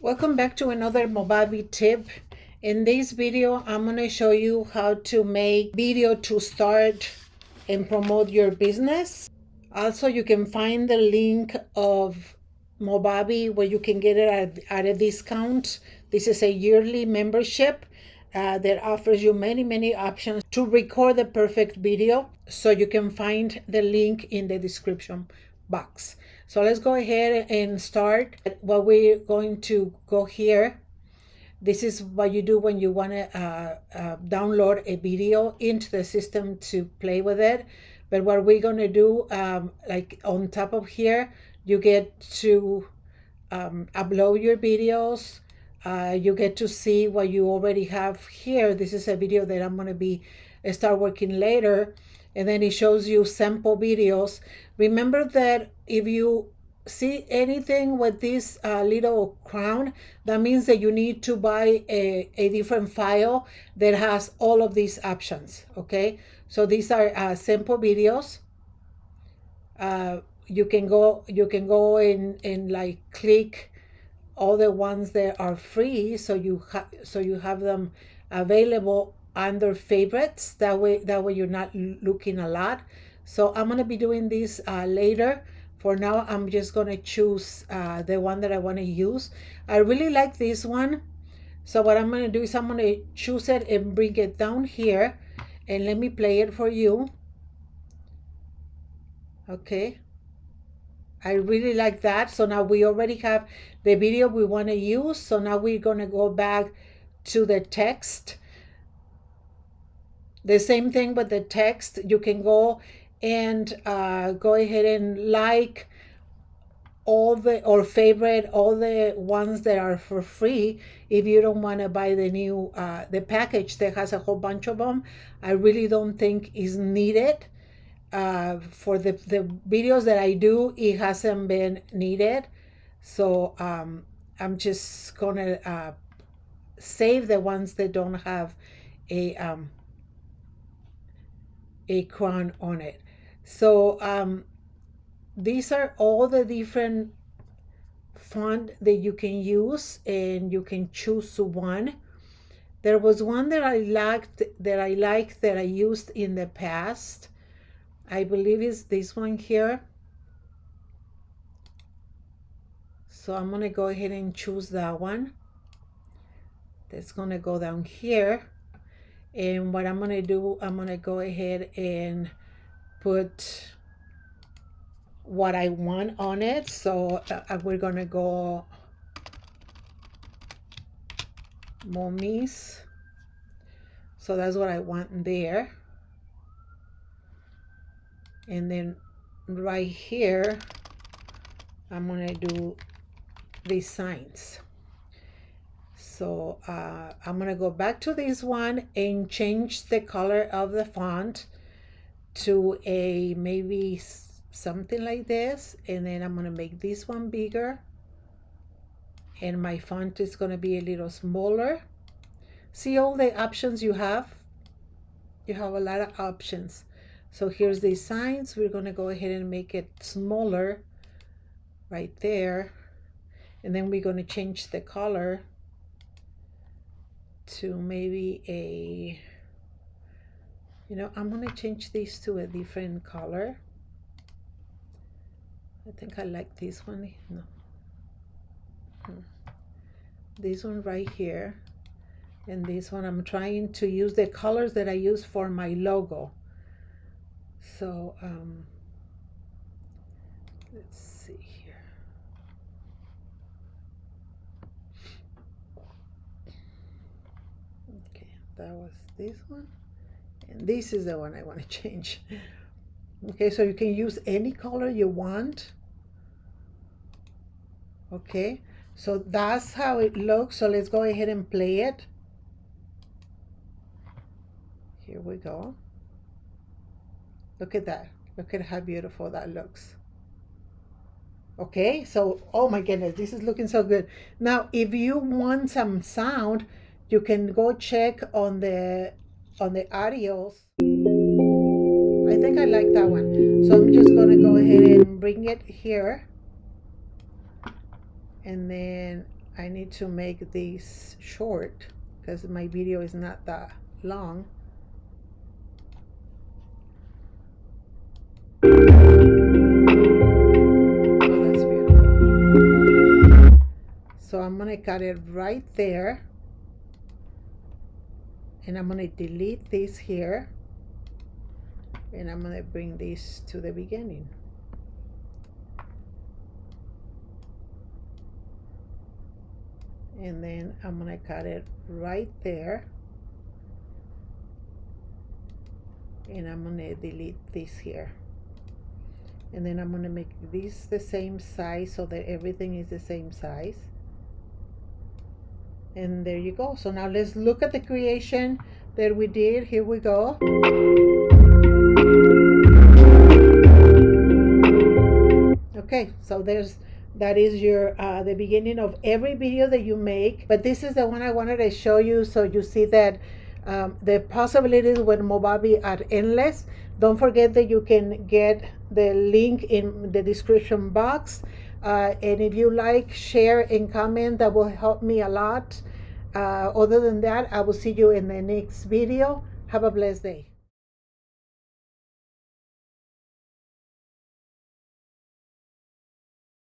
Welcome back to another Movavi tip. In this video, I'm going to show you how to make video to start and promote your business. Also, you can find the link of Movavi where you can get it at a discount. This is a yearly membership that offers you many options to record the perfect video. So you can find the link in the description box. So let's go ahead and start. What we're going to go here. This is what you do when you want to download a video into the system to play with it. But what we're going to do, like on top of here, you get to upload your videos. You get to see what you already have here. This is a video that I'm going to be start working later. And then it shows you sample videos. Remember that if you see anything with this little crown, that means that you need to buy a different file that has all of these options. Okay, so these are sample videos. You can go and like click all the ones that are free, so you have them available under favorites. That way you're not looking a lot. So I'm gonna be doing this later. For now, I'm just gonna choose the one that I want to use. I really like this one. So what I'm gonna do is I'm gonna choose it and bring it down here, and let me play it for you. Okay, I really like that. So now we already have the video we want to use. So now we're going to go back to the text. The same thing with the text. You can go and go ahead and like all the, or favorite all the ones that are for free. If you don't want to buy the new the package that has a whole bunch of them, I really don't think is needed. For the videos that I do, it hasn't been needed. So I'm just gonna save the ones that don't have a crown on it. So these are all the different font that you can use, and you can choose one. There was one that I liked that I used in the past. I believe is this one here. So I'm going to go ahead and choose that one. That's going to go down here. And what I'm going to do, I'm going to go ahead and put what I want on it. So we're going to go momis. So that's what I want there. And then right here, I'm going to do these signs. So I'm going to go back to this one and change the color of the font to a maybe something like this. And then I'm going to make this one bigger. And my font is going to be a little smaller. See all the options you have? You have a lot of options. So here's the signs. We're going to go ahead and make it smaller right there. And then we're going to change the color to maybe a, I'm going to change these to a different color. I think I like this one. No. This one right here. And this one, I'm trying to use the colors that I use for my logo. So let's see here. Okay, that was this one. And this is the one I want to change. Okay, so you can use any color you want. Okay, so that's how it looks. So let's go ahead and play it. Here we go. Look at that. Look at how beautiful that looks. Okay, so oh my goodness, this is looking so good. Now, if you want some sound, you can go check on the audios. I think I like that one. So I'm just gonna go ahead and bring it here. And then I need to make this short because my video is not that long. Oh, that's beautiful. So I'm gonna cut it right there, and I'm gonna delete this here, and I'm gonna bring this to the beginning. And then I'm gonna cut it right there, and I'm gonna delete this here, and then I'm gonna make this the same size so that everything is the same size. And there you go. So now let's look at the creation that we did. Here we go. Okay, so that is your the beginning of every video that you make, but this is the one I wanted to show you so you see that the possibilities with Movavi are endless. Don't forget that you can get the link in the description box, and if you like, share and comment, that will help me a lot. Other than that, I will see you in the next video. Have a blessed day.